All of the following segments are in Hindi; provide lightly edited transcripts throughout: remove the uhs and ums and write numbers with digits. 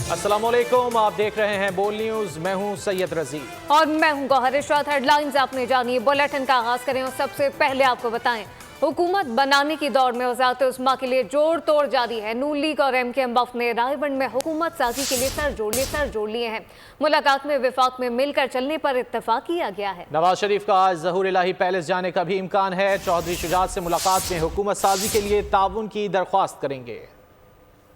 अस्सलामुअलैकुम, आप देख रहे हैं बोल न्यूज। मैं हूं सैयद रजी और मैं हूं गौहर इशरात। हेडलाइंस आपने जानिए। बुलेटिन का आगाज करें और सबसे पहले आपको बताएं, हुकूमत बनाने की दौड़ में वज़ारत उस्मा के लिए जोड़ तोड़ जारी है। नून लीग और MKM वफ़द ने रायबंद में हुकूमत साजी के लिए सर जोड़ लिए हैं। मुलाकात में विफाक में मिलकर चलने पर इत्तफाक किया गया है। नवाज शरीफ का आज ज़हूर इलाही पैलेस जाने का भी इम्कान है। चौधरी शुजात से मुलाकात में हुकूमत साजी के लिए ताउन की दरख्वास्त करेंगे।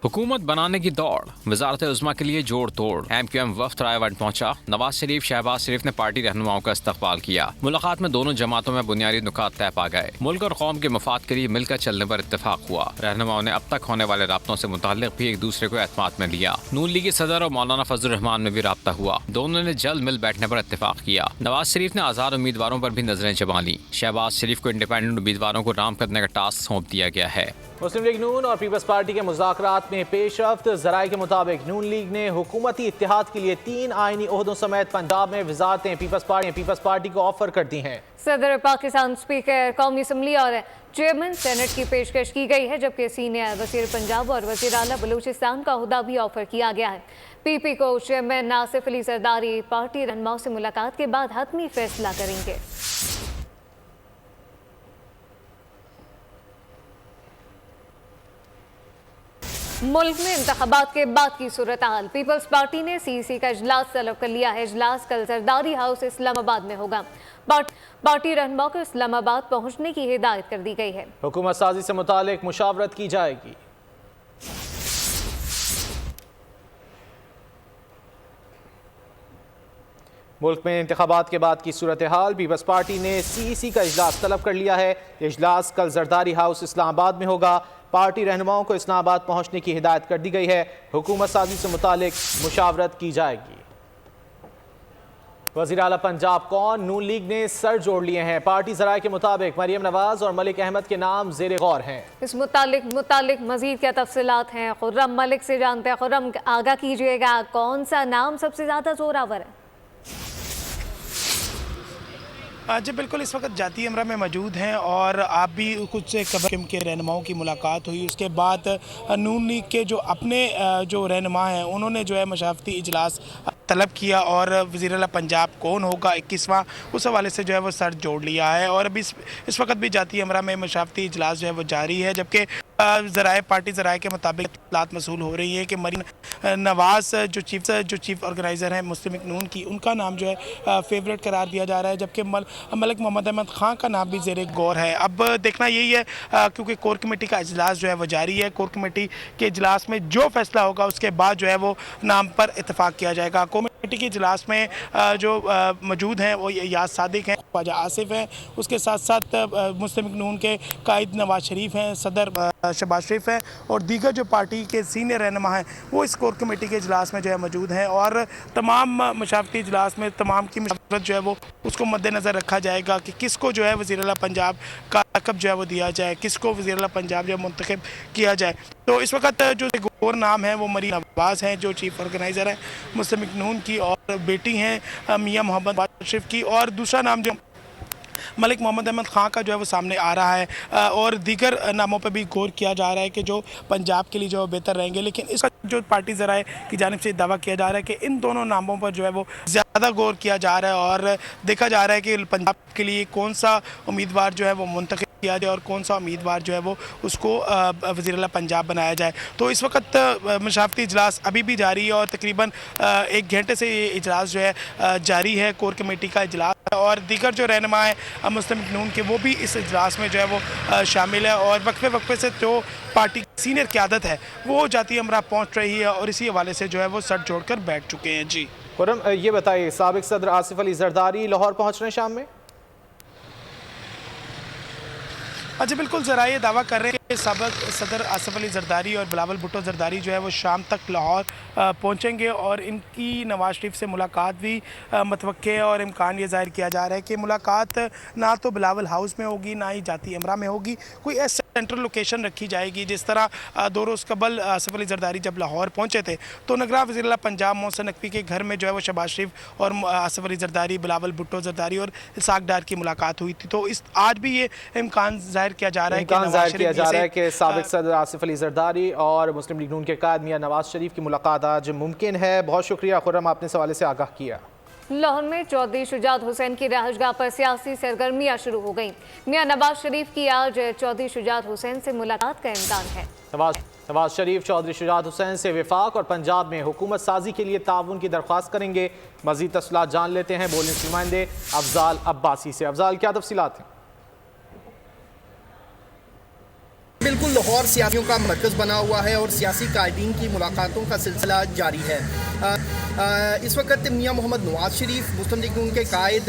हुकूमत बनाने की दौड़, वज़ारत उज़्मा के लिए जोड़ तोड़। MKM वफ़द रायबंद पहुंचा। नवाज शरीफ शहबाज शरीफ ने पार्टी रहनुमाओं का इस्तकबाल किया। मुलाकात में दोनों जमातों में बुनियादी नुकात तय पा गए। मुल्क और कौम के मफाद के लिए मिलकर चलने पर इत्तेफाक हुआ। रहनुमाओं ने अब तक होने वाले राब्तों से मुताल्लिक भी एक दूसरे को एतमाद में लिया। नून लीग सदर और मौलाना फजल रहमान में भी राब्ता हुआ। दोनों ने जल्द मिल बैठने पर इत्तेफाक किया। नवाज शरीफ ने आज़ाद उम्मीदवारों पर भी नजरें जमा ली। शहबाज शरीफ को इंडिपेंडेंट उम्मीदवारों को राम करने का टास्क सौंप दिया गया है। मुस्लिम लीग नून और पीपल्स पार्टी के मुज़ाकरात में पेशरफ्त। ज़राए के मुताबिक नून लीग ने हुकूमती इत्तेहाद के लिए 3 आईनी ओहदों समेत पंजाब में वज़ारतें पीपल्स पार्टी को ऑफर कर दी हैं। सदर पाकिस्तान, स्पीकर कौमी असम्बली और चेयरमैन सेनेट की पेशकश की गई है, जबकि सीनियर वज़ीर पंजाब और वज़ीर आला बलूचिस्तान का ओहदा भी ऑफर किया गया है। PP को चेयरमैन नासिफ अली जरदारी पार्टी रहनुमाओं से मुलाकात के बाद हतमी फैसला करेंगे। मुल्क में इंतखाबात के बाद की सूरत हाल। पीपल्स पार्टी ने CEC का इजलास तलब कर लिया है। इजलास कल जरदारी हाउस इस्लामाबाद में होगा। पार्टी रहनुमाओं को इस्लामाबाद पहुंचने की हिदायत कर दी गई है। हुकूमत साजी से मुतालिक मुशावरत की जाएगी। मुल्क में इंतखाबात के बाद की सूरत हाल। पीपल्स पार्टी ने CEC का इजलास तलब कर लिया है। इजलास कल जरदारी हाउस इस्लामाबाद में होगा। पार्टी रहनुमाओं को इस्लामाबाद पहुंचने की हिदायत कर दी गई है। हुकूमत साजी से मुतालिक मुशावरत की जाएगी। वज़ीर आला पंजाब कौन? नून लीग ने सर जोड़ लिए हैं। पार्टी ज़राए के मुताबिक मरियम नवाज और मलिक अहमद के नाम ज़ेरे गौर हैं। इस मुतालिक मजीद क्या तफसीलात हैं, खुर्रम मलिक से जानते हैं। खुर्रम, आगाह कीजिएगा, कौन सा नाम सबसे ज़्यादा जोरावर है? जी बिल्कुल, इस वक्त जाती अमरा में मौजूद हैं और आप भी कुछ से कबल के रहनुमाओं की मुलाकात हुई। उसके बाद नून लीग के जो अपने जो रहनुमा हैं उन्होंने जो है मशावरती इजलास तलब किया और वज़ीर आला पंजाब कौन होगा 21वां, उस हवाले से जो है वो सर जोड़ लिया है। और अभी इस वक्त भी जाती अमरा में मशावरती इजलास जो है वो जारी है, जबकि पार्टी ज़राए के मुताबिक इत्तलात मसूल हो रही है कि मरियम नवाज जो चीफ ऑर्गेनाइज़र हैं मुस्लिम लीग नून की, उनका नाम जो है फेवरेट करार दिया जा रहा है, जबकि मलिक मोहम्मद अहमद खां का नाम भी ज़ेरे गौर है। अब देखना यही है क्योंकि कोर कमेटी का इजलास जो है वो जारी है। कोर कमेटी के इजलास में जो फैसला होगा उसके बाद जो है वो नाम पर इतफाक़ किया जाएगा। कमेटी के इजलास में जो मौजूद हैं वो याद सादिक हैं, ख्वाजा आसिफ हैं, उसके साथ साथ मुस्लिम लीग नून के कायद नवाज शरीफ हैं, सदर शहबाज शरीफ हैं और दीगर जो पार्टी के सीनियर रहनुमा हैं वो इस कोर कमेटी के इजलास में जो है मौजूद हैं। और तमाम मशावरती इजलास में तमाम की मशवरत जो है वो उसको मद्देनज़र रखा जाएगा कि किसको जो है वज़ीर आला पंजाब का लक़ब जो है वो दिया जाए, किसको वज़ीर आला पंजाब जो है मुंतखब किया जाए। तो इस वक्त जो गौर नाम है वो मरियम नवाज हैं जो चीफ ऑर्गेनाइज़र हैं मुस्लिम लीग नून की और बेटी हैं मियाँ मोहम्मद शरीफ की, और दूसरा नाम जो मलिक मोहम्मद अहमद खां का जो है वो सामने आ रहा है और दीगर नामों पर भी गौर किया जा रहा है कि जो पंजाब के लिए जो बेहतर रहेंगे। लेकिन इसका जो पार्टी ज़राए की जानिब से दावा किया जा रहा है कि इन दोनों नामों पर जो है वो ज़्यादा गौर किया जा रहा है और देखा जा रहा है कि पंजाब के लिए कौन सा उम्मीदवार जो है वो मुंतखब किया जाए और कौन सा उम्मीदवार जो है वो उसको वज़ीर आला पंजाब बनाया जाए। तो इस वक्त मशावरती इजलास अभी भी जारी है और तकरीबन 1 घंटे से ये इजलास जो है जारी है। कोर कमेटी का इजलास और दीगर जो रहनुमा हैं मुस्लिम लीग नून के वो भी इस इजलास में जो है वो शामिल है और वक्फे से जो पार्टी की सीनियर क़यादत है वो जाती अमरा पहुँच रही है और इसी हवाले से जो है वो सर जोड़ कर बैठ चुके हैं। जी खुर्रम, ये बताइए, साबिक सदर आसिफ अली जरदारी लाहौर पहुँच रहे हैं शाम में? अच्छा बिल्कुल, ज़रा ये दावा कर रहे हैं कि साबिक सदर आसिफ अली जरदारी और बिलावल भुट्टो जरदारी जो है वो शाम तक लाहौर पहुंचेंगे और इनकी नवाज शरीफ से मुलाकात भी मतवक्के है और इम्कान ये ज़ाहिर किया जा रहा है कि मुलाकात ना तो बिलावल हाउस में होगी ना ही जाती अमरा में होगी, कोई ऐसा सेंट्रल लोकेशन रखी जाएगी। जिस तरह 2 रोज़ कबल आसिफ अली जरदारी जब लाहौर पहुँचे थे तो नगरा वज़ीर आला पंजाब मोहसिन नकवी के घर में जो है वो शहबाज शरीफ और आसिफ अली जरदारी, बिलावल भुट्टो जरदारी और इसाक डार की मुलाकात हुई थी। तो आज भी ये इम्कान ज़ाहिर किया जा रहा है कि नवाज शरीफ है कि साबिक सदर आसिफ अली जरदारी और मुस्लिम लीग नून के कायद मियां नवाज शरीफ की मुलाकात आज मुमकिन है। बहुत शुक्रिया खुर्रम, आपने सवाल से आगाह किया। लाहौर में चौधरी शुजात हुसैन की रहायशगाह पर सियासी सरगर्मियां शुरू हो गई। मियां नवाज शरीफ की आज चौधरी शुजात हुसैन से मुलाकात का इम्कान है। नवाज शरीफ चौधरी शुजात हुसैन से विफाक और पंजाब में हुकूमत साजी के लिए ताउन की दरख्वास्त करेंगे। मजीद तफसीलात जान लेते हैं बोलने के नुमाइंदे अफजाल अब्बासी से। अफजाल, क्या तफसीलात हैं? बिल्कुल, लाहौर सियासियों का मरकज़ बना हुआ है और सियासी कायदीन की मुलाकातों का सिलसिला जारी है। इस वक्त मियां मोहम्मद नवाज शरीफ मुस्लिम लीग नून के कायद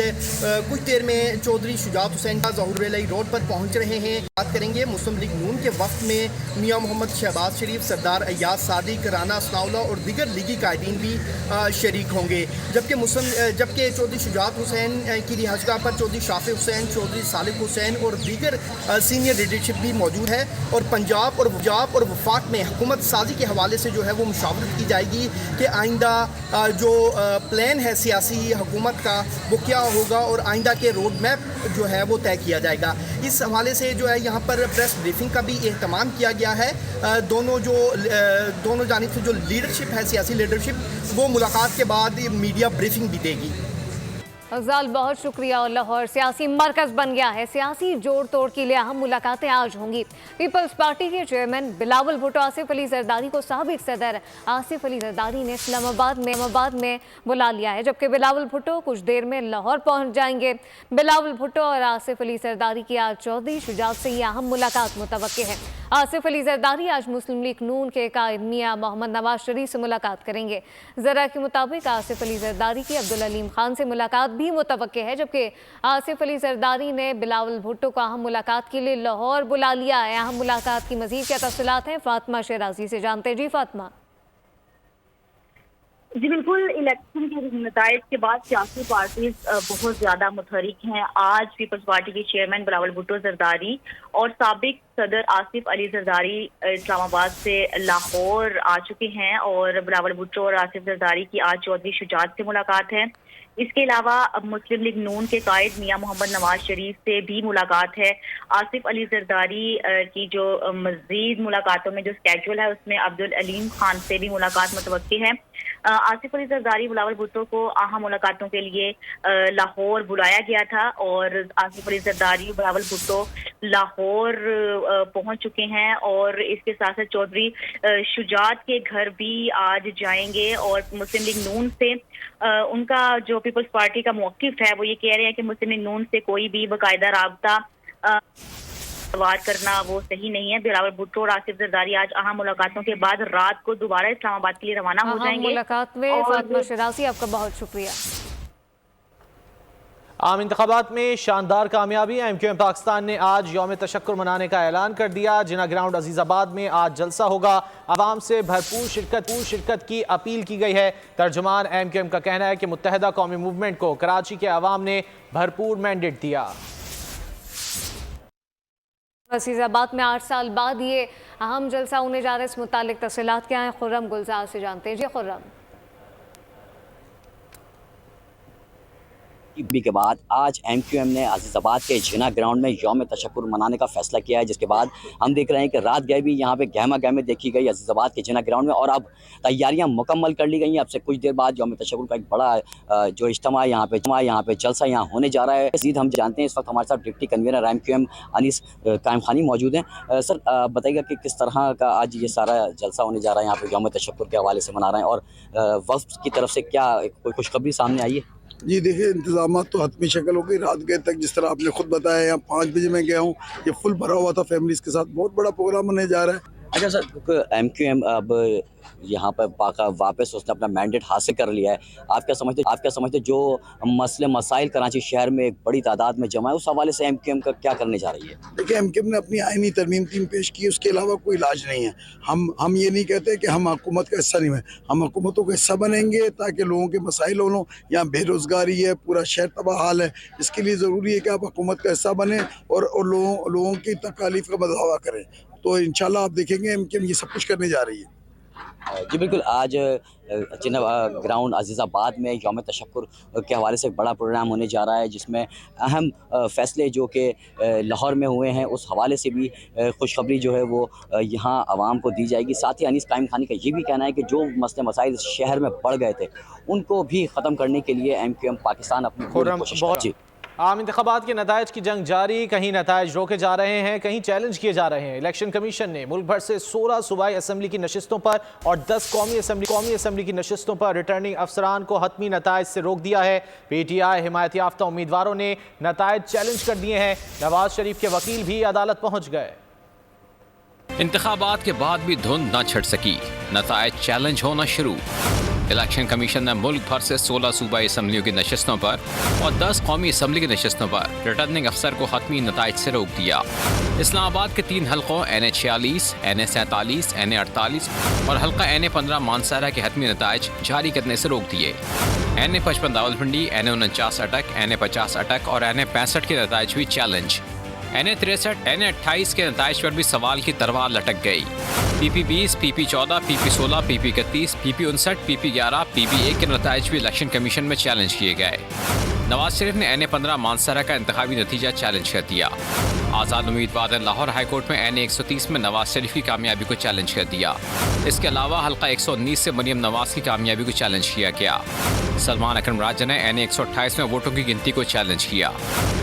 कुछ देर में चौधरी शुजात हुसैन का ज़हूर अलई रोड पर पहुंच रहे हैं। बात करेंगे मुस्लिम लीग नून के वक्त में मियां मोहम्मद शहबाज शरीफ, सरदार अय्याज सादिक, राना सनाउल्लाह और दीगर लीगी कायदीन भी शरीक होंगे। जबकि चौधरी शुजात हुसैन की रिहायशगाह पर चौधरी शाफी हुसैन, चौधरी सालिक हुसैन और दीगर सीनियर लीडरशिप भी मौजूद है और पंजाब और वफाक में हुकूमत साजी के हवाले से जो है वो मुशावरत की जाएगी कि आइंदा जो प्लान है सियासी हुकूमत का वो क्या होगा और आइंदा के रोड मैप जो है वो तय किया जाएगा। इस हवाले से जो है यहाँ पर प्रेस ब्रीफिंग का भी एहतमाम किया गया है। दोनों जानिब से जो लीडरशिप है, सियासी लीडरशिप, वो मुलाकात के बाद मीडिया ब्रीफिंग भी देगी। अफजाल, बहुत शुक्रिया। और लाहौर सियासी मरकज बन गया है। सियासी जोड़ तोड़ के लिए अहम मुलाकातें आज होंगी। पीपल्स पार्टी के चेयरमैन बिलावल भुट्टो आसिफ अली जरदारी को साबिक सदर आसिफ अली जरदारी ने इस्लामाबाद में बुला लिया है, जबकि बिलावल भुट्टो कुछ देर में लाहौर पहुंच जाएंगे। बिलावल भुट्टो और आसिफ अली जरदारी की आज चौधरी शुजात से ये अहम मुलाकात मुतवक्के है। आसिफ अली जरदारी आज मुस्लिम लीग नून के कायद मियां मोहम्मद नवाज शरीफ से मुलाकात करेंगे। जरा के मुताबिक आसिफ अली जरदारी की अब्दुल अलीम खान से मुलाकात भी मुतवक्के है, जबकि आसिफ अली जरदारी ने बिलावल भुट्टो को अहम मुलाकात के लिए लाहौर बुला लिया है। अहम मुलाकात की मजीद क्या तफसीलात हैं, फातिमा शेराजी से जानते हैं। जी फातिमा। जी बिल्कुल, इलेक्शन के नताइज के बाद सियासी पार्टीज बहुत ज्यादा मुतहरिक हैं। आज पीपल्स पार्टी के चेयरमैन बिलावल भुट्टो जरदारी और साबिक सदर आसिफ अली जरदारी इस्लामाबाद से लाहौर आ चुके हैं और बिलावल भुट्टो और आसिफ जरदारी की आज चौधरी शुजात से मुलाकात है। इसके अलावा मुस्लिम लीग नून के कायद मियां मोहम्मद नवाज शरीफ से भी मुलाकात है। आसिफ अली जरदारी की जो मजीद मुलाकातों में जो स्केड्यूल है उसमें अब्दुल अलीम खान से भी मुलाकात मुतवक्की है। आसिफ अली जरदारी बिलावल भुट्टो को अहम मुलाकातों के लिए लाहौर बुलाया गया था और आसिफ अली जरदारी बिलावल भुट्टो लाहौर पहुंच चुके हैं और इसके साथ साथ चौधरी शुजात के घर भी आज जाएंगे और मुस्लिम लीग नून से उनका जो पीपल्स पार्टी का मौक़िफ़ है वो ये कह रहे हैं कि मुस्लिम लीग नून से कोई भी बाकायदा राबता वार करना वो सही नहीं है। बिलावल भुट्टो और आसिफ जरदारी आज अहम मुलाकातों के बाद रात को दोबारा इस्लामाबाद के लिए रवाना हो जाएंगे। मुलाकात में फातिमा शेराजी, आपका बहुत शुक्रिया। आम इंतखाबात में शानदार कामयाबी। MQM पाकिस्तान ने आज यौम तशक्कुर मनाने का ऐलान कर दिया। जिना ग्राउंड अजीज़ाबाद में आज जलसा होगा। आवाम से भरपूर शिरकत की अपील की गई है। तर्जुमान MQM का कहना है कि मुत्तहदा कौमी मूवमेंट को कराची के अवाम ने भरपूर मैंडेट दिया। अजीज़ाबाद में 8 साल बाद ये अहम जलसा होने जा रहा है। इस मुतालिक तफसीलात क्या हैं, खुर्रम गुलजार से जानते हैं। जी खुर्रम। के बाद आज MQM ने अजीज़ाबाद के जिना ग्राउंड में यौम तशक्कुर मनाने का फैसला किया है, जिसके बाद हम देख रहे हैं कि रात गए भी यहाँ पे गहमा गहमी देखी गई अजीज़ाबाद के जिना ग्राउंड में और अब तैयारियां मुकम्मल कर ली गई हैं। अब से कुछ देर बाद यौम तशक्कुर का एक बड़ा जो इज्तिमा यहाँ पे जलसा यहाँ होने जा रहा है। मज़ीद हम जानते हैं इस वक्त हमारे साथ डिप्टी कन्वीनर MQM अनीस कायम खानी मौजूद हैं। सर बताइएगा कि किस तरह का आज ये सारा जलसा होने जा रहा है, यहाँ पर यौम तशक्कुर के हवाले से मना रहे हैं और वफ़द की तरफ से क्या कोई खुशखबरी सामने आई है? जी देखिए, इंतजाम तो हतमी शक्ल हो गई। रात गए तक जिस तरह आपने खुद बताया, यहाँ 5 बजे मैं गया हूँ, ये फुल भरा हुआ था। फैमिलीज़ के साथ बहुत बड़ा प्रोग्राम होने जा रहा है। अच्छा सर, MQM अब यहाँ पर वापस उसने अपना मैंडेट हासिल कर लिया है। आप क्या समझते जो मसले मसाइल कराची शहर में एक बड़ी तादाद में जमा है, उस हवाले से MQM का क्या करने जा रही है? देखिए, MQM ने अपनी आईनी तरमीम 3 पेश की, उसके अलावा कोई इलाज नहीं है। हम ये नहीं कहते कि हम हुकूमत का हिस्सा नहीं है, हम हुकूमतों का हिस्सा बनेंगे ताकि लोगों के मसाइल हों। यहाँ बेरोज़गारी है, पूरा शहर तबाह हाल है। इसके लिए ज़रूरी है कि आप हुकूमत का हिस्सा बने और लोगों की तकालीफ का मदावा करें। तो इंशाल्लाह आप देखेंगे MQM ये सब कुछ करने जा रही है। जी बिल्कुल, आज जिना ग्राउंड अजीज़ाबाद में यौम तशक्कुर के हवाले से एक बड़ा प्रोग्राम होने जा रहा है, जिसमें अहम फ़ैसले जो कि लाहौर में हुए हैं उस हवाले से भी खुशखबरी जो है वो यहाँ आवाम को दी जाएगी। साथ ही अनीस कायम खानी का ये भी कहना है कि जो मसले मसाइल शहर में बढ़ गए थे उनको भी ख़त्म करने के लिए MQM पाकिस्तान अपनी पूरी कोशिश करेगी। आम इंतखाबात के नताइज की जंग जारी, कहीं नताइज रोके जा रहे हैं, कहीं चैलेंज किए जा रहे हैं। इलेक्शन कमीशन ने मुल्क भर से 16 सूबाई असम्बली की नशिस्तों पर और 10 कौमी असम्बली की नशिस्तों पर रिटर्निंग अफसरान को हतमी नताइज से रोक दिया है। PTI हिमायत याफ्ता उम्मीदवारों ने नताइज चैलेंज कर दिए हैं। नवाज शरीफ के वकील भी अदालत पहुंच गए। इंतखाबात के बाद भी धुंध न छिड़ सकी, नताइज चैलेंज होना शुरू। इलेक्शन कमीशन ने मुल्क भर से 16 सूबाई असम्बलियों की नशिस्तों पर और 10 कौमी असम्बली की नशिस्तों पर रिटर्निंग अफसर को हतमी नताइज से रोक दिया। इस्लामाबाद के 3 हल्कों NA46, NA47, NA48 और हल्का NA15 मानसरा के हतमी नताइज जारी करने से रोक दिए। NA55 रावलपिंडी, NA49 अटक, NA50 अटक और NA65 के नताइज भी चैलेंज। NA63, NA28 के नताइज पर भी सवाल की तलवार लटक गई। PP20, PP14, PP16, PP31, PP59, PP11, PP1 के नताइज भी इलेक्शन कमीशन में चैलेंज किए गए। नवाज शरीफ ने NA15 मानसरा का इंतखाबी नतीजा चैलेंज कर दिया। आज़ाद उम्मीदवार ने लाहौर हाई कोर्ट में NA130 में नवाज शरीफ की कामयाबी को चैलेंज कर दिया। इसके अलावा हल्का 119 से मरियम नवाज की कामयाबी को चैलेंज किया गया। सलमान अकरम राजा ने NA128 में वोटों की गिनती को चैलेंज किया।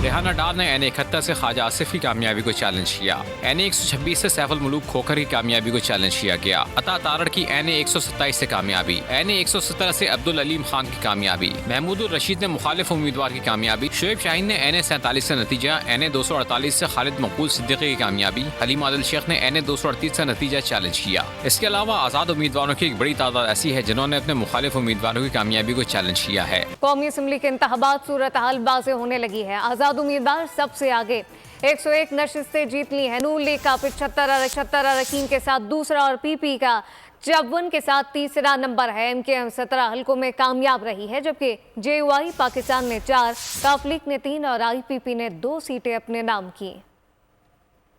रेहाना डार ने NA71 से ख्वाजा आसिफ की कामयाबी को चैलेंज किया। NA126 से सैफुल मुलूक खोखर की कामयाबी को चैलेंज किया गया। अता तारड़ की NA127 से कामयाबी, NA117 से अब्दुल अलीम खान की कामयाबी, महमूदुर रशीद ने मुखालिफ उम्मीदवार की कामयाबी, शुएब शाहीन ने NA47 से नतीजा, NA248 से खालिद मकबूल सिद्दीकी की कामयाबी, हलीम आदिल शेख ने NA238 से नतीजा चैलेंज किया। इसके अलावा आज़ाद उम्मीदवारों की एक बड़ी तादाद ऐसी है जिन्होंने अपने मुखालिफ उम्मीदवारों की कामयाबी को चैलेंज किया है। कौमी असम्बली के इंतखाबात सूरत हाल वाज़ेह होने लगी है। आज़ाद उम्मीदवार सबसे आगे 101 नशिस्तें जीत ली हैं। नून लीग का 75 अरकान के साथ दूसरा और PP का 54 के साथ तीसरा नंबर है। MKM 17 हल्कों में कामयाब रही है, जबकि JUI पाकिस्तान ने 4, काफलिक ने 3 और IPP ने 2 सीटें अपने नाम की।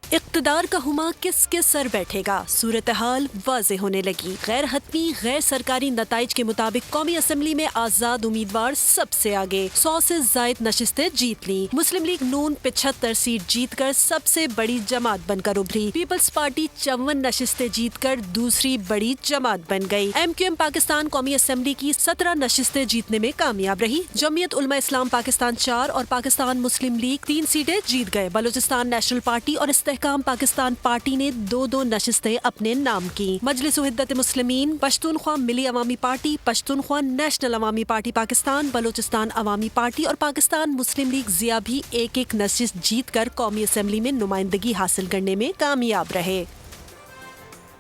इक़्तिदार का हुमा किसके सर बैठेगा, सूरत हाल वाज़े होने लगी। गैर हतमी गैर सरकारी नताइज के मुताबिक कौमी असम्बली में आज़ाद उम्मीदवार सबसे आगे 100 से जायद नशिस्तें जीत ली। मुस्लिम लीग नून 75 सीट जीतकर सबसे बड़ी जमात बनकर उभरी। पीपल्स पार्टी 54 नशिस्तें जीतकर दूसरी बड़ी जमात बन गई। MQM पाकिस्तान कौमी असम्बली की 17 नशिस्तें जीतने में कामयाब रही। जमीयत उलमा इस्लाम पाकिस्तान 4 और पाकिस्तान मुस्लिम लीग 3 सीटें जीत गए। बलूचिस्तान नेशनल पार्टी और इस्तेहकाम पाकिस्तान पार्टी ने 2-2 नशिस्तें अपने नाम की। मजलिस उहिद्दत मुस्लिमीन, पश्तूनख्वा मिली अवामी पार्टी, पश्तूनख्वा नेशनल अवामी पार्टी पाकिस्तान, बलूचिस्तान अवामी पार्टी और पाकिस्तान मुस्लिम लीग ज़िया भी एक नशिस्त जीतकर कौमी असम्बली में नुमाइंदगी हासिल करने में कामयाब रहे।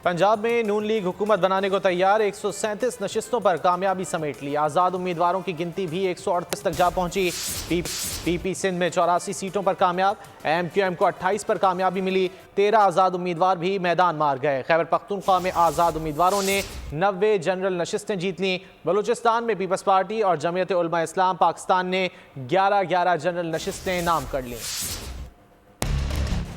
पंजाब में नून लीग हुकूमत बनाने को तैयार, 137 नशिस्तों पर कामयाबी समेट ली। आज़ाद उम्मीदवारों की गिनती भी 138 तक जा पहुंची। PP सिंध में 84 सीटों पर कामयाब। MQM को 28 पर कामयाबी मिली। 13 आज़ाद उम्मीदवार भी मैदान मार गए। खैबर पख्तूनख्वा में आज़ाद उम्मीदवारों ने 90 जनरल नशिस्तें जीत लीं। बलूचिस्तान में पीपल्स पार्टी और जमीयत उलमा इस्लाम पाकिस्तान ने 11 जनरल नशिस्तें नाम कर लीं।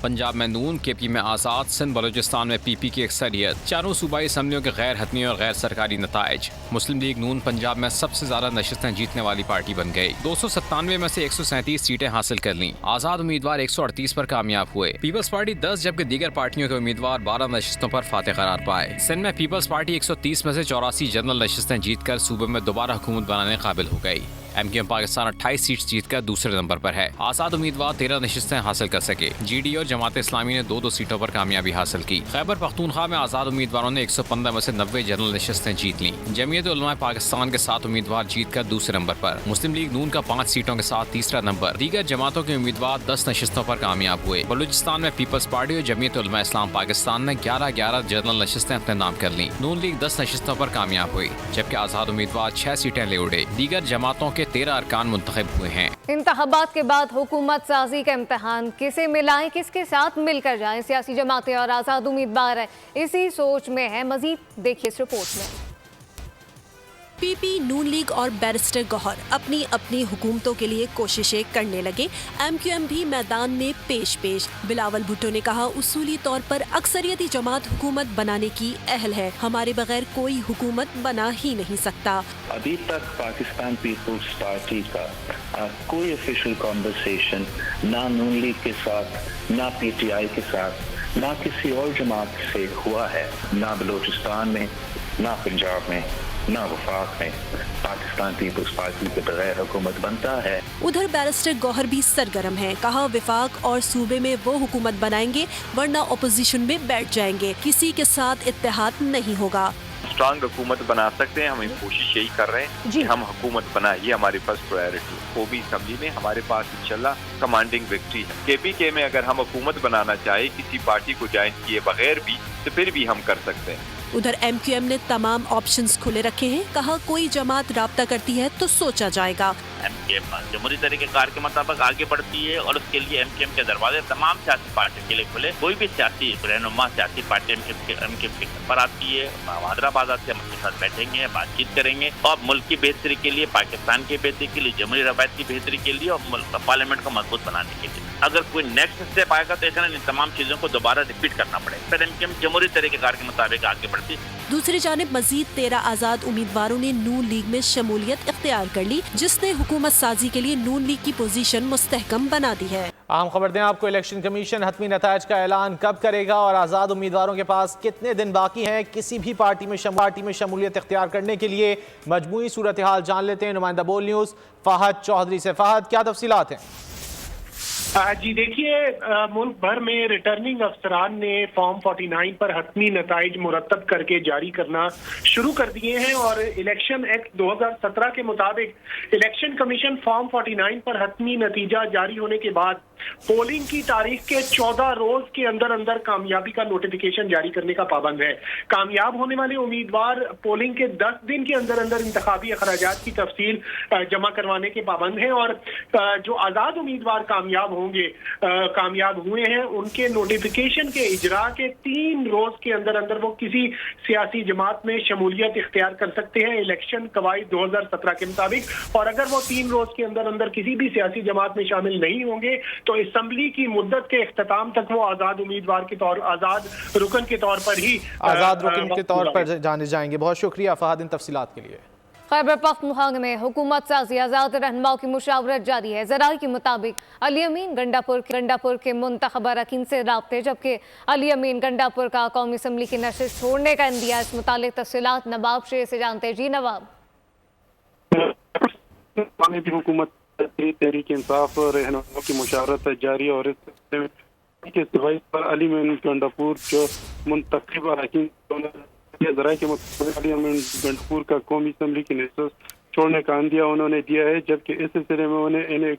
पंजाब में नून, KP में आज़ाद, सिंध बलूचिस्तान में PP की अक्सरियत, चारों सूबाई असम्बलियों के गैर हतमी और गैर सरकारी नताइज। मुस्लिम लीग नून पंजाब में सबसे ज्यादा नशिस्तें जीतने वाली पार्टी बन गई। 297 में से 137 सीटें हासिल कर लीं। आज़ाद उम्मीदवार 138 पर कामयाब हुए। पीपल्स पार्टी 10 जबकि दीगर पार्टियों के उम्मीदवार 12 नशिस्तों पर फातेह करार पाए। सिंध में पीपल्स पार्टी 130 में से 84 जनरल नशिस्तें जीतकर सूबे में दोबारा हुकूमत बनाने काबिल हो गई। MQM पाकिस्तान 28 सीट जीतकर दूसरे नंबर पर है। आज़ाद उम्मीदवार 13 नशिस्तें हासिल कर सके। GD और जमात इस्लामी ने 2-2 सीटों पर कामयाबी हासिल की। खैबर पख्तूनख्वा में आज़ाद उम्मीदवारों ने 115 में से 90 जनरल नशिस्तें जीत लीं। जमीयत उलमा पाकिस्तान के 7 उम्मीदवार जीतकर दूसरे नंबर पर। मुस्लिम लीग नून का 5 सीटों के साथ तीसरा नंबर। दीगर जमातों के उम्मीदवार 10 नशिस्तों पर कामयाब हुए। बलूचिस्तान में पीपल्स पार्टी और जमीयत उलमा इस्लाम पाकिस्तान ने 11 जनरल नशिस्तें अपने नाम कर लीं। नून लीग 10 नशिस्तों पर कामयाब हुई, जबकि आज़ाद उम्मीदवार 6 सीटें ले उड़े। दीगर जमातों के 13 अरकान मुंतखब हुए हैं। इंतखाबात के बाद हुकूमत साजी का इम्तहान किसे मिलाएं, किसके साथ मिलकर जाएं, सियासी जमातें और आज़ाद उम्मीदवार इसी सोच में है। मजीद देखिए इस रिपोर्ट में। पीपी, नून लीग और बैरिस्टर गौहर अपनी अपनी हुकूमतों के लिए कोशिशें करने लगे। एमक्यूएम भी मैदान में पेश। बिलावल भुट्टो ने कहा, उसूली तौर पर अक्सरियती जमात हुकूमत बनाने की अहल है, हमारे बगैर कोई हुकूमत बना ही नहीं सकता। अभी तक पाकिस्तान पीपुल्स पार्टी का कोई ऑफिशियल कॉन्वर्सेशन ना नून लीग के साथ, ना पीटीआई के साथ, ना किसी और जमात से हुआ है, ना बलूचिस्तान में, ना पंजाब में, ना वफाक में पाकिस्तान पीपुल्स पार्टी के बगैर हुकूमत बनता है। उधर बैरिस्टर गौहर भी सरगर्म है। कहा, विफाक और सूबे में वो हुकूमत बनाएंगे वरना ओपोजिशन में बैठ जाएंगे, किसी के साथ इत्तेहाद नहीं होगा। स्ट्रांग हुकूमत बना सकते हैं, हम कोशिश यही कर रहे हैं कि हम हुकूमत बनाए, ये हमारी फर्स्ट प्रायोरिटी। कौमी असम्बली में हमारे पास इंशाल्लाह कमांडिंग विक्ट्री है। केपीके में अगर हम हुकूमत बनाना चाहे किसी पार्टी को ज्वाइन किए बगैर भी, तो फिर भी हम कर सकते हैं। उधर एमक्यूएम ने तमाम ऑप्शंस खुले रखे हैं। कहा, कोई जमात राब्ता करती है तो सोचा जाएगा। एमक्यूएम जमहूरी तरीक़ेकार के मुताबिक आगे बढ़ती है और उसके लिए एमक्यूएम के दरवाजे तमाम सियासी पार्टियों के लिए खुले। कोई भी सियासी रहनुमा सियासी पार्टी एमक्यूएम के पर आती है, हैदराबाद से हम उसके साथ बैठेंगे, बातचीत करेंगे और मुल्क की बेहतरी के लिए, पाकिस्तान की बेहतरी के लिए, जमहूरी रवायत की बेहतरी के लिए और पार्लियामेंट को मजबूत बनाने के लिए। अगर कोई नेक्स्ट स्टेप आएगा तो ऐसा इन तमाम चीजों को दोबारा रिपीट करना पड़ेगा। फिर एमक्यूएम जमहूरी तरीक़ेकार के मुताबिक आगे बढ़ती। दूसरी जानिब मजीद 13 आज़ाद उम्मीदवारों ने नून लीग में शमूलियत इख्तियार कर ली, जिसने हुकूमत साजी के लिए नून लीग की पोजीशन मुस्तहकम बना दी है। अहम खबर दें आपको, इलेक्शन कमीशन हतमी नतायज का ऐलान कब करेगा और आज़ाद उम्मीदवारों के पास कितने दिन बाकी हैं किसी भी पार्टी में शमूलियत इख्तियार करने के लिए। मजमूई सूरत हाल जान लेते हैं नुमाइंदा बोल न्यूज़ फहद चौधरी से। फहद, क्या तफसीलात हैं? जी देखिए, मुल्क भर में रिटर्निंग अफसरान ने फॉर्म 49 पर हतमी नताइज मुरतब करके जारी करना शुरू कर दिए हैं और इलेक्शन एक्ट 2017 के मुताबिक इलेक्शन कमीशन फॉर्म 49 पर हतमी नतीजा जारी होने के बाद पोलिंग की तारीख के 14 रोज के अंदर अंदर कामयाबी का नोटिफिकेशन जारी करने का पाबंद है। कामयाब होने वाले उम्मीदवार पोलिंग के 10 दिन के अंदर अंदर इंतखाबी अखराजात की तफसील जमा करवाने के पाबंद हैं और जो आज़ाद उम्मीदवार कामयाब हुए हैं उनके नोटिफिकेशन के इजरा के 3 रोज के अंदर अंदर वो किसी सियासी जमात में शमूलियत इख्तियार कर सकते हैं इलेक्शन कवायद 2017 के मुताबिक। और अगर वो 3 रोज के अंदर अंदर किसी भी सियासी जमात में शामिल नहीं होंगे तो असम्बली की मुद्दत के इख्तिताम तक वो आज़ाद उम्मीदवार के तौर, आज़ाद रुकन के तौर पर ही आज़ाद रुकन के तौर पर जाने जाएंगे। बहुत शुक्रिया फहद इन तफसीलात के लिए। खैबर पख्तूनख्वा में हुकूमत साजी आज़ाद रहनुमाओं की मुशावरत जारी है। ज़राई के मुताबिक अली अमीन गंडापुर के मुंतखब अरकान से राब्ते, जबकि अली अमीन गंडापुर का कौमी असम्बली की नशिस्त छोड़ने का इंदिया। इस मुतालिक तफसीलात नवाब शेर से जानते हैं। जी नवाब। हुकूमत तहरीक इंसाफ रहनुमाओं की मुशावरत जारी और इस सिवाय पर अली अमीन गंडापुर जो मुंतखब अरकान ज़राए के मुताबिक अली अमीन गंडापुर का कौमी असम्बली की नशिस्त छोड़ने का अंदिया उन्होंने दिया है, जबकि इस सिलसिले में उन्हें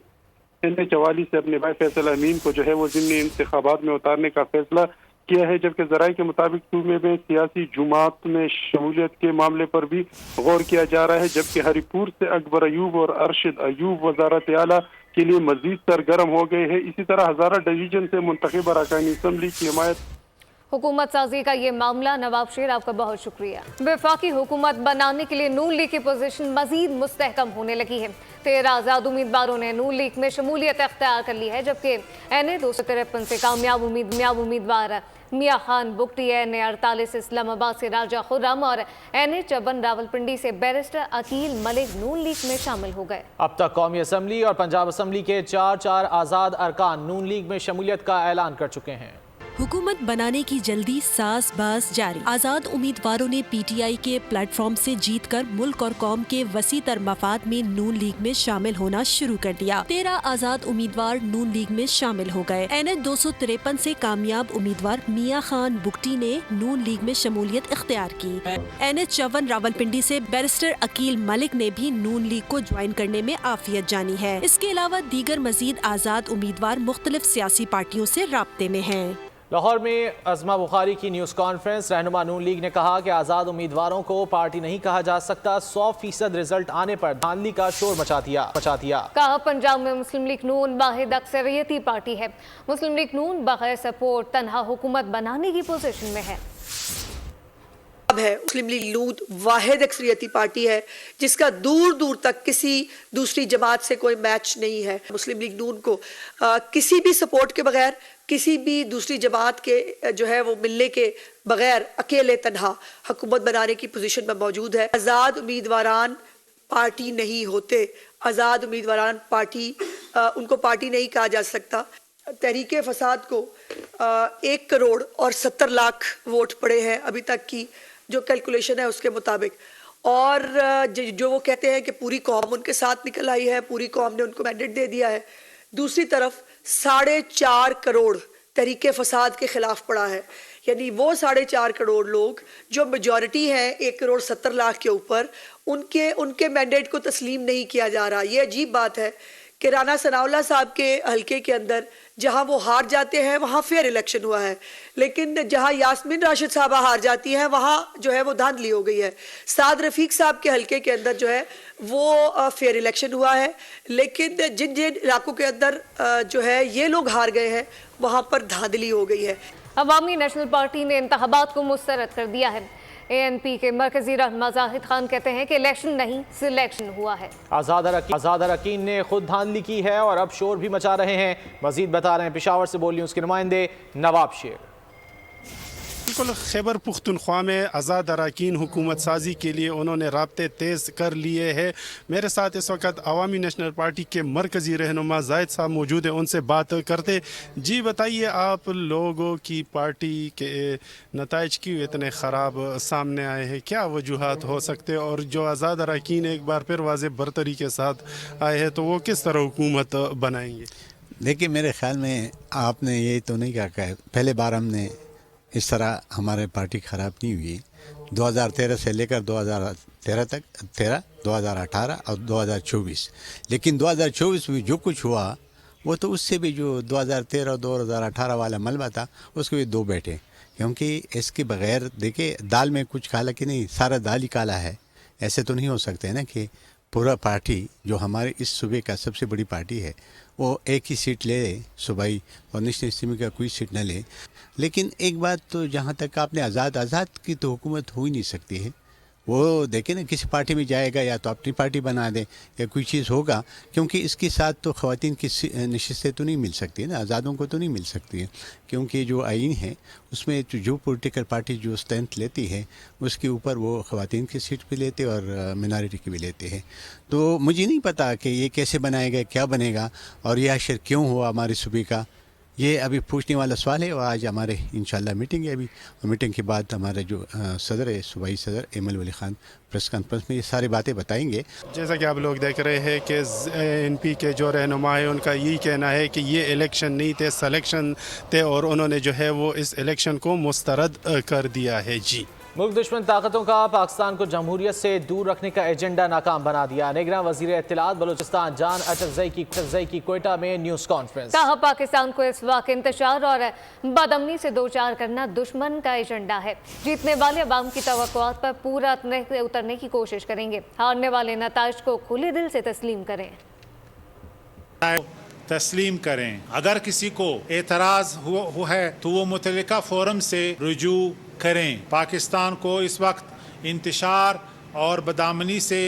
NH44 से अपने भाई फैसल अमीन को जो है वो ज़िमनी इंतखाबात में उतारने का फैसला किया है। जबकि ज़राए के मुताबिक सूबे में सियासी जुमात में शमूलियत के मामले पर भी गौर किया जा रहा है, जबकि हरीपुर से अकबर अयूब और अरशद अयूब वज़ारत आला के लिए मजीद सरगर्म हो गए हैं। इसी तरह हज़ारा डिवीजन से मुंतखब अरकान असम्बली की हिमायत हुकूमत साजी का ये मामला। नवाब शेर, आपका बहुत शुक्रिया। वफाकी हुकूमत बनाने के लिए नून लीग की पोजीशन मजीद मुस्तहकम होने लगी है। 13 आज़ाद उम्मीदवारों ने नून लीग में शमूलियत अख्तियार कर ली है, जबकि NA 253 से कामयाब उम्मीदवार मियाँ खान बुगटी, NA 48 इस्लामाबाद से राजा खुर्रम और NA 54 रावलपिंडी से बैरिस्टर अकील मलिक नून लीग में शामिल हो गए। अब तक कौमी असम्बली और पंजाब असम्बली के 4 आज़ाद अरकान नून लीग में शमूलियत का ऐलान कर चुके हैं। हुकूमत बनाने की जल्दी सास बास जारी। आज़ाद उम्मीदवारों ने PTI के प्लेटफॉर्म से जीतकर मुल्क और कौम के वसी तर मफाद में नून लीग में शामिल होना शुरू कर दिया। 13 आज़ाद उम्मीदवार नून लीग में शामिल हो गए। NH 253 से कामयाब उम्मीदवार मियाँ खान बुगटी ने नून लीग में शमूलियत इख्तियार की। NH 54 रावलपिंडी से बैरिस्टर अकील मलिक ने भी नून लीग को ज्वाइन करने में आफियत जानी है। इसके अलावा दीगर मजीद आज़ाद उम्मीदवार मुख्तलिफ सियासी पार्टियों से राब्ते में हैं। लाहौर में अज़मा बुखारी की न्यूज़ कॉन्फ्रेंस। रहनुमा नून लीग ने कहा कि आज़ाद उम्मीदवारों को पार्टी नहीं कहा जा सकता। 100% रिजल्ट आने पर धांधली का शोर मचा दिया। कहा, पंजाब में मुस्लिम लीग नून वाहिद अक्सरियती पार्टी है। मुस्लिम लीग नून बगैर सपोर्ट तनहा हुकूमत बनाने की पोजीशन में है। है मुस्लिम लीग नून वाहिद अक्सरियती पार्टी है जिसका दूर दूर तक किसी दूसरी जमात से कोई मैच नहीं है। मुस्लिम लीग नून को किसी भी सपोर्ट के बगैर, किसी भी दूसरी जमात के जो है वो मिलने के बगैर अकेले तन्हा हुकूमत बनाने की पोजीशन में मौजूद है। आज़ाद उम्मीदवारान पार्टी नहीं होते, आज़ाद उम्मीदवारान पार्टी उनको पार्टी नहीं कहा जा सकता। तहरीके फसाद को 1 करोड़ और 70 लाख वोट पड़े हैं अभी तक की जो कैलकुलेशन है उसके मुताबिक, और जो वो कहते हैं कि पूरी कौम उनके साथ निकल आई है, पूरी कौम ने उनको मैंडेट दे दिया है। दूसरी तरफ 4.5 करोड़ तहरीके फसाद के खिलाफ पड़ा है, यानी वो 4.5 करोड़ लोग जो मेजॉरिटी है 1 करोड़ 70 लाख के ऊपर, उनके मैंडेट को तस्लीम नहीं किया जा रहा। ये अजीब बात है कि राना सनाउल्लाह साहब के हलके के अंदर जहां वो हार जाते हैं वहां फेयर इलेक्शन हुआ है, लेकिन जहां यास्मीन राशिद साहबा हार जाती हैं वहां जो है वो धांधली हो गई है। साद रफीक साहब के हलके के अंदर जो है वो फेयर इलेक्शन हुआ है, लेकिन जिन जिन इलाकों के अंदर जो है ये लोग हार गए हैं वहां पर धांधली हो गई है। अवामी नेशनल पार्टी ने इंतखाबात को मुस्तरद कर दिया है। ANP के मरकजी रहनुमा जाहिद खान कहते हैं कि इलेक्शन नहीं सिलेक्शन हुआ है। आज़ाद अरकान ने खुद धांधली की है और अब शोर भी मचा रहे हैं। मजीद बता रहे हैं पेशावर से बोल न्यूज़ के नुमाइंदे नवाब शेर। बिल्कुल खैबर पुख्तनख्वा में आज़ाद अरकान हुकूमत साजी के लिए उन्होंने राब्ते तेज़ कर लिए हैं। मेरे साथ इस वक्त अवामी नेशनल पार्टी के मरकजी रहनुमा जाहिद साहब मौजूद हैं, उनसे बात करते। जी बताइए, आप लोगों की पार्टी के नताइज क्यों इतने ख़राब सामने आए हैं, क्या वजूहात हो सकते हैं, और जो आज़ाद अरकान एक बार फिर वाज़े बरतरी के साथ आए हैं तो वो किस तरह हुकूमत बनाएंगे? देखिए, मेरे ख्याल में आपने ये तो नहीं कहा, पहले बार हमने इस तरह हमारे पार्टी ख़राब नहीं हुई। 2013 से लेकर 2013 तक, 2018 और 2024, लेकिन 2024 में जो कुछ हुआ वो तो उससे भी जो 2013 और 2018 वाला मलबा था उसके भी 2 बैठे, क्योंकि इसके बगैर देखिए दाल में कुछ काला कि नहीं, सारा दाल ही काला है। ऐसे तो नहीं हो सकते ना कि पूरा पार्टी जो हमारे इस सूबे का सबसे बड़ी पार्टी है वो एक ही सीट ले सूबाई और नेशनल असेंबली का कोई सीट न ले। लेकिन एक बात तो जहाँ तक आपने आज़ाद की तो हुकूमत हो ही नहीं सकती है। वो देखें ना, किसी पार्टी में जाएगा या तो अपनी पार्टी बना दे या कोई चीज़ होगा, क्योंकि इसके साथ तो ख़वातीन की नशिस्तें तो नहीं मिल सकती है ना, आज़ादों को तो नहीं मिल सकती है, क्योंकि जो आइन है उसमें जो पॉलिटिकल पार्टी जो स्ट्रेंथ लेती है उसके ऊपर वो ख़वातीन की सीट भी लेते और मिनॉरिटी की भी लेते हैं। तो मुझे नहीं पता कि ये कैसे बनाएगा, क्या बनेगा और यह आखिर क्यों हुआ हमारे सूबे का, ये अभी पूछने वाला सवाल है। और आज हमारे इंशाल्लाह मीटिंग है अभी, और मीटिंग के बाद हमारे जो सदर है, सूबाई सदर एमएल वली खान प्रेस कॉन्फ्रेंस में ये सारी बातें बताएंगे। जैसा कि आप लोग देख रहे हैं कि ANP के जो रहनुमा है उनका यही कहना है कि ये इलेक्शन नहीं थे, सिलेक्शन थे, और उन्होंने जो है वो इस इलेक्शन को मुस्तरद कर दिया है। जी, मुल्क दुश्मन ताकतों का पाकिस्तान को जमहूरियत से दूर रखने का एजेंडा नाकाम बना दिया। निगरान वजीर इत्तलात बलूचिस्तान जान अचरजई की कोयटा में न्यूज़ कॉन्फ्रेंस। कहा, पाकिस्तान को इस वक्त इंतशार और बदअमनी से दो चार करना दुश्मन का एजेंडा है। जीतने वाले अवाम की तवक्कुआत पर पूरा उतरने की कोशिश करेंगे, हारने वाले नताइज को खुले दिल से तस्लीम करें। अगर किसी को एतराज़ हुआ है तो वो मुतल्लिका फोरम से रुजू करें। पाकिस्तान को इस वक्त इंतशार और बदआमनी से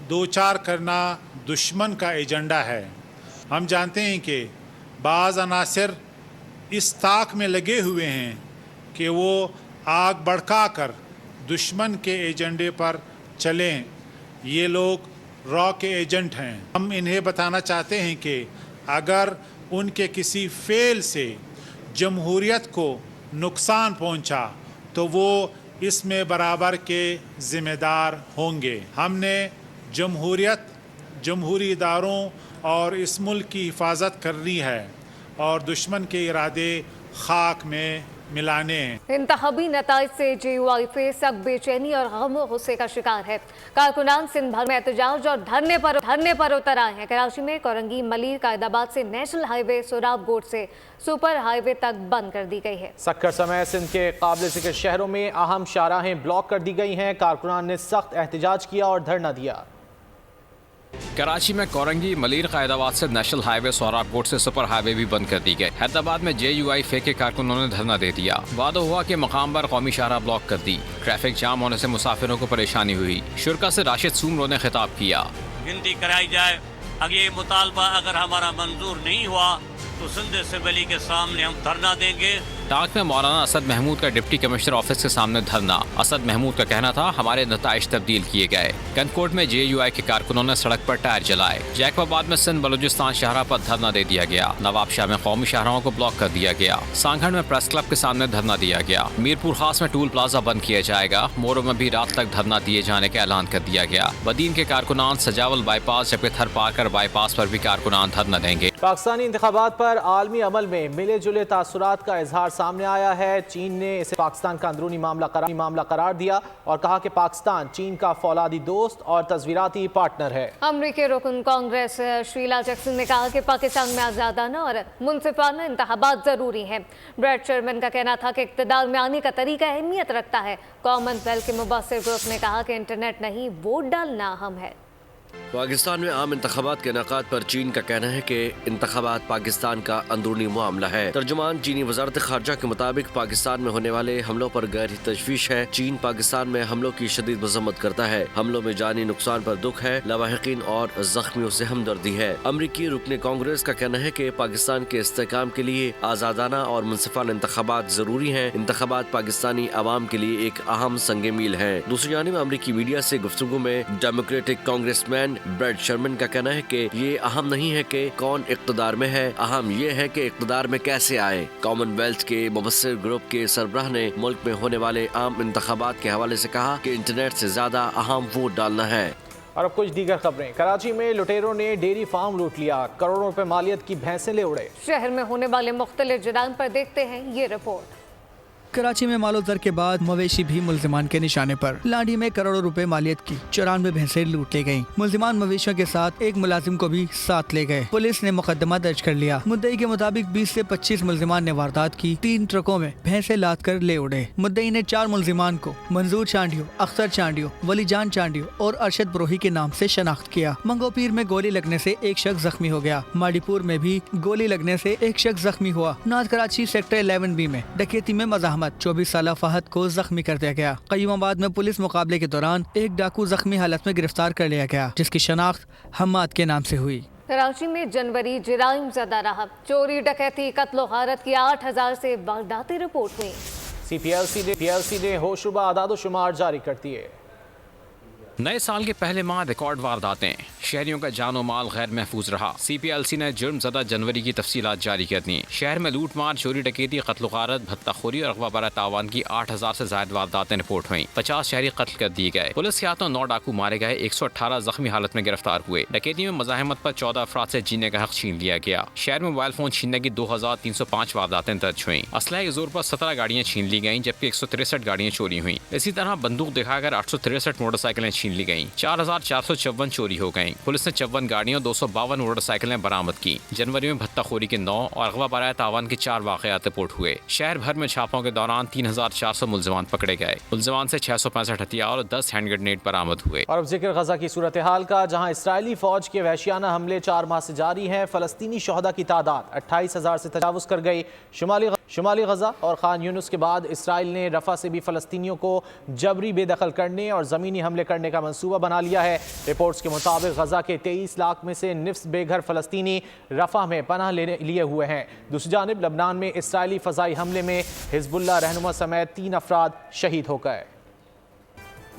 दो चार करना दुश्मन का एजेंडा है। हम जानते हैं कि बाज़ अनासिर इस ताक में लगे हुए हैं कि वो आग भड़का कर दुश्मन के एजेंडे पर चलें। ये लोग रॉ के एजेंट हैं। हम इन्हें बताना चाहते हैं कि अगर उनके किसी फेल से जमहूरियत को नुकसान पहुंचा तो वो इसमें बराबर के ज़िम्मेदार होंगे। हमने जमहूरियत, जमहूरी इदारों और इस मुल्क की हिफाजत करनी है और दुश्मन के इरादे खाक में मिलाने हैं। इंतखाबी नताइज से JUIF सख्त बेचैनी और गम और गुस्से का शिकार है। कारकुनान सिंध भर में एहतजाज और धरने पर उतर आए हैं। कराची में कोरंगी, मलिर, कायदाबाद से नेशनल हाईवे सोराबगोट से सुपर हाईवे तक बंद कर दी गई है। सक्कर समेत सिंध के काबिल जिक्र शहरों में अहम शाहराहें ब्लॉक कर दी गई हैं। कारकुनान ने सख्त एहतजाज किया और धरना दिया। कराची में कोरंगी मलीर कायदाबाद से नेशनल हाईवे सोहराबकोट से सुपर हाईवे भी बंद कर दी गई। हैदराबाद में JUI फे के कारकुनों ने धरना दे दिया। वादा हुआ कि मकाम पर कौमी शाहराह ब्लॉक कर दी। ट्रैफिक जाम होने से मुसाफिरों को परेशानी हुई। शुरा से राशिद सूमरो ने खिताब किया। गिनती कराई जाए, अगर ये मुतालबा अगर हमारा मंजूर नहीं हुआ तो सिंध असेंबली के सामने हम धरना देंगे। डाक में मौलाना असद महमूद का डिप्टी कमिश्नर ऑफिस के सामने धरना। असद महमूद का कहना था हमारे नताइज तब्दील किए गए। कनकोट में JUI के कारकुनों ने सड़क पर टायर जलाए। जैकबाबाद में सिंध बलूचिस्तान शाहराह पर धरना दे दिया गया। नवाबशाह में कौमी शाहराहों को ब्लॉक कर दिया गया। सांगड़ में प्रेस क्लब के सामने धरना दिया गया। मीरपुर खास में टूल प्लाजा बंद किया जाएगा। मोरो में भी रात तक धरना दिए जाने का ऐलान कर दिया गया। बदीन के कारकुनान सजावल बाईपास जबकि थर पाकर बाईपास पर भी कारकुनान धरना देंगे। पाकिस्तानी इंतखाबात पर आलमी अमल में मिले जुले तासुरात का इजहार सामने आया है। चीन ने इसे पाकिस्तान का अंदरूनी मामला करार दिया और कहा कि पाकिस्तान चीन का फौलादी दोस्त और तस्वीराती पार्टनर है। अमरीकी रुकन कांग्रेस शीला जैक्सन ने कहा कि पाकिस्तान में आज़ादाना और मुनसिफाना इंतखाबात जरूरी हैं। ब्रैड शर्मन का कहना था कि इक़्तिदार में आने का तरीका अहमियत रखता है। कॉमनवेल्थ के मुबस्सिर ग्रुप ने कहा कि इंटरनेट नहीं वोट डालना अहम है। पाकिस्तान में आम इंतखाबात के इनेकाद पर चीन का कहना है कि इंतखाबात पाकिस्तान का अंदरूनी मामला है। तर्जुमान चीनी वजारत खारजा के मुताबिक पाकिस्तान में होने वाले हमलों पर गहरी तशवीश है। चीन पाकिस्तान में हमलों की शदीद मजम्मत करता है। हमलों में जानी नुकसान पर दुख है। लवाहिकीन और जख्मियों से हमदर्दी है। अमरीकी रुकन कांग्रेस का कहना है कि पाकिस्तान के इस्तेहकाम के लिए आज़ादाना और मुनसिफाना इंतखाबात जरूरी हैं। इंतखाबात पाकिस्तानी अवाम के लिए एक अहम संग मील है। दूसरी जानिब अमरीकी मीडिया से गुफ्तगू में डेमोक्रेटिक कांग्रेसमैन ब्रैड शर्मन का कहना है कि ये अहम नहीं है कि कौन इक़्तिदार में है, अहम ये है कि इक़्तिदार में कैसे आए। कॉमनवेल्थ के मुबस्सिर ग्रुप के सरबराह ने मुल्क में होने वाले आम इंतखाबात के हवाले से कहा कि इंटरनेट से ज्यादा अहम वोट डालना है। और अब कुछ दीगर खबरें। कराची में लुटेरों ने डेयरी फार्म लूट लिया। करोड़ों रुपए मालियत की भैंसें ले उड़े। शहर में होने वाले मुख्तलिफ जुराइम पर देखते हैं ये रिपोर्ट। कराची में मालो दर के बाद मवेशी भी मुल्जिमान के निशाने पर। लांडी में करोड़ों रुपए मालियत की 94 भैंसें लूट ली गयी। मुल्जिमान मवेशियों के साथ एक मुलाजिम को भी साथ ले गए। पुलिस ने मुकदमा दर्ज कर लिया। मुद्दई के मुताबिक 20 से 25 मुल्जिमान ने वारदात की। 3 ट्रकों में भैंसें लाद कर ले उड़े। मुद्दई ने 4 मुल्जिमान को मंजूर चांडियो, अख्तर चांडियो, वलीजान चांडियो और अरशद ब्रोही के नाम से शनाख्त किया। मंगोपीर में गोली लगने से एक शख्स जख्मी हो गया। माड़ीपुर में भी गोली लगने से एक शख्स जख्मी हुआ। नॉर्थ कराची सेक्टर 11B में डकैती में मज़ाहमत 24 साल फहद को जख्मी कर दिया गया। कयूमाबाद में पुलिस मुकाबले के दौरान एक डाकू जख्मी हालत में गिरफ्तार कर लिया गया, जिसकी शनाख्त हम्माद के नाम से हुई। कराची में जनवरी जराइम ज़दा रहा। चोरी, डकैती, कत्ल गारत की 8000 से वारदातें रिपोर्ट हुई। CPLC ने होशरुबा आदादोशुमार जारी कर दिए। नए साल के पहले माह रिकॉर्ड वारदातें, शहरियों का जानो माल गैर महफूज रहा। CPLC ने जुर्म ज़दा जनवरी की तफसीलात जारी कर दी। शहर में लूट मार, चोरी, डकैती, कत्ल गारत, भत्ताखोरी और अगवा बरा तावान की 8000 से ज्यादा वारदातें रिपोर्ट हुई। 50 शहरी कत्ल कर दिए गए। पुलिस के हाथों 9 डाकू मारे गए। 118 जख्मी हालत में गिरफ्तार हुए। डकैती में मज़ाहमत पर 14 अफराद से जीने का हक छीन लिया गया। शहर में मोबाइल फोन छीनने की 2305 वारदातें दर्ज हुई। असलहे के जोर पर 17 गाड़ियाँ छीन ली गयी, जबकि 163 गाड़ियाँ चोरी हुई। इसी तरह बंदूक दिखाकर 863 मोटरसाइकिलें छीन ली गयी। 4454 चोरी हो गयी। पुलिस ने 54 गाड़ियों, 252 मोटरसाइकिलें बरामद की। जनवरी में भत्ताखोरी के 9 और अगवा बराए तावान के 4 वाक़यात रिपोर्ट हुए। शहर भर में छापों के दौरान 3400 मुल्ज़िमान पकड़े गए। मुल्ज़िमान से 665 हथियार और 10 हैंड ग्रेनेड बरामद हुए। और अब जिक्र गजा की सूरत हाल का, जहाँ इसराइली फौज के वहशियाना हमले 4 माह से जारी हैं। फलस्तीनी शहदा की तादाद 28,000 से तजावुज कर गई। शुमाली गजा और खान यूनुस के बाद इसराइल ने रफा से भी फलस्तीनियों को जबरी बेदखल करने और ज़मीनी हमले करने का मंसूबा बना लिया है। रिपोर्ट्स के मुताबिक गजा के 23 लाख में से निफ्स बेघर फलस्तीनी रफा में पनाह लिए हुए हैं। दूसरी जानिब लबनान में इसराइली फ़ज़ाई हमले में हिजबुल्लाह रहनुमा समेत 3 अफराद शहीद हो गए।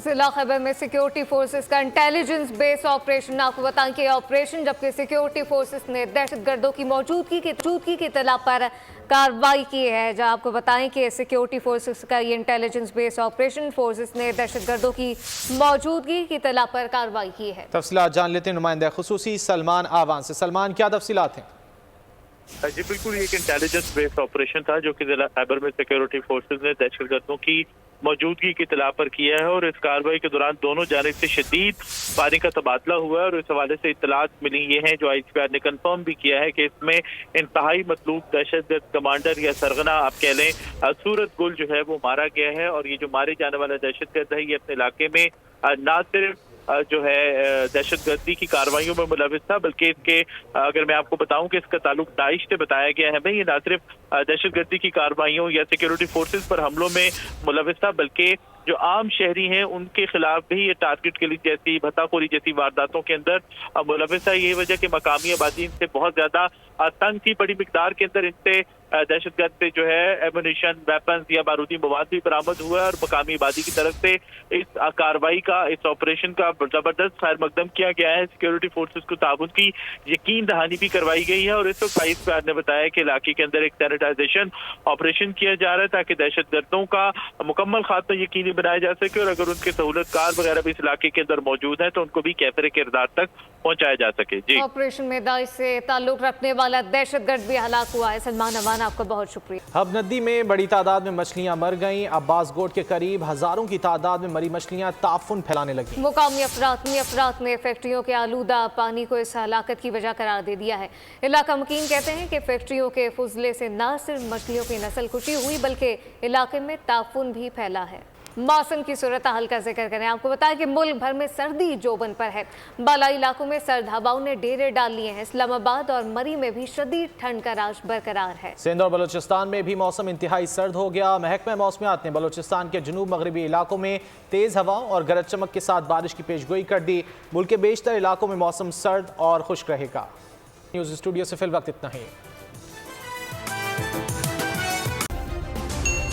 जिला खैबर में सिक्योरिटी फोर्सेस का इंटेलिजेंस बेस ऑपरेशन। आपको बताएं कि ऑपरेशन जबकि सिक्योरिटी फोर्सेस ने दहशतगर्दों की मौजूदगी की इत्तला पर कार्रवाई की है। जहां आपको बताएं कि सिक्योरिटी फोर्सेस का ये इंटेलिजेंस बेस ऑपरेशन, फोर्सेस ने दहशतगर्दों की मौजूदगी की इत्तला पर कार्रवाई की है। तफसीलात जान लेते हैं नुमाइंदा खुसूसी सलमान आवान से। सलमान, क्या तफसीलात हैं? जी बिल्कुल, ये एक इंटेलिजेंस बेस्ड ऑपरेशन था जो कि जिला खैबर में सिक्योरिटी फोर्सेस ने दहशतगर्दों की मौजूदगी की इत्तला पर किया है और इस कार्रवाई के दौरान दोनों जानिब से शदीद फायरिंग का तबादला हुआ है। और इस हवाले से इत्तलात मिली ये हैं जो IGPR ने कंफर्म भी किया है कि इसमें इंतहाई मतलूब दहशतगर्द कमांडर या सरगना आप कह लें सूरत गुल जो है वो मारा गया है। और ये जो मारे जाने वाला दहशतगर्द है ये अपने इलाके में न सिर्फ जो है दहशतगर्दी की कार्रवाइयों में मुलविस था, बल्कि इसके अगर मैं आपको बताऊं कि इसका ताल्लुक दाइश से बताया गया है, ये ना सिर्फ दहशतगर्दी की कार्रवाइयों या सिक्योरिटी फोर्सेस पर हमलों में मुलविस था, बल्कि जो आम शहरी हैं उनके खिलाफ भी ये टारगेट के लिए जैसी भत्ताखोरी जैसी वारदातों के अंदर मुलविस है। यही वजह कि मकामी आबादी इनसे बहुत ज्यादा तंग थी, बड़ी मिकदार के अंदर इनसे दहशतगर्द से जो है एमुनिशन, वेपन्स या बारूदी मवाद भी बरामद हुआ है और मकामी आबादी की तरफ से इस कार्रवाई का, इस ऑपरेशन का जबरदस्त खैर मकदम किया गया है। सिक्योरिटी फोर्सेस को ताबूत की यकीन दहानी भी करवाई गई है और इस वक्त वाइस प्यार ने बताया कि इलाके के अंदर एक सैनिटाइजेशन ऑपरेशन किया जा रहा है ताकि दहशतगर्दों का मुकम्मल खात्मा यकीनी बनाया जा सके और अगर उनके सहूलतकार वगैरह भी इस इलाके के अंदर मौजूद है तो उनको भी कैफरे किरदार तक पहुंचाया जा सके। जी, ऑपरेशन में दाइश से ताल्लुक रखने वाला दहशतगर्द भी हलाक हुआ है। सलमान अमान, आपका बहुत शुक्रिया। अब नदी में बड़ी तादाद में मछलियां मर गईं। अब्बास गोट के करीब हजारों की तादाद में मरी मछलियां ताफुन फैलाने लगी। मुकामी अफरात ने फैक्ट्रियों के आलूदा पानी को इस हलाकत की वजह करार दे दिया है। इलाका मकीन कहते हैं कि फैक्ट्रियों के फुजले से न सिर्फ मछलियों की नस्ल कुशी हुई बल्कि इलाके में ताफुन भी फैला है। मौसम की सूरत हाल का जिक्र करें, आपको बताएं कि मुल्क भर में सर्दी जोबन पर है। बालाई इलाकों में सर्द हवाओं ने डेरे डाल लिए हैं। इस्लामाबाद और मरी में भी शदीद ठंड का राज बरकरार है। सिंध और बलूचिस्तान में भी मौसम इंतहाई सर्द हो गया। महकमा मौसमियात ने बलूचिस्तान के जनूब मगरबी इलाकों में तेज हवाओं और गरज चमक के साथ बारिश की पेशगोई कर दी। मुल्क के बेशतर इलाकों में मौसम सर्द और खुश्क रहेगा। न्यूज स्टूडियो से फिल वक्त इतना ही।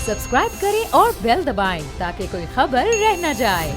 सब्सक्राइब करें और बेल दबाएं ताकि कोई खबर रह न जाए।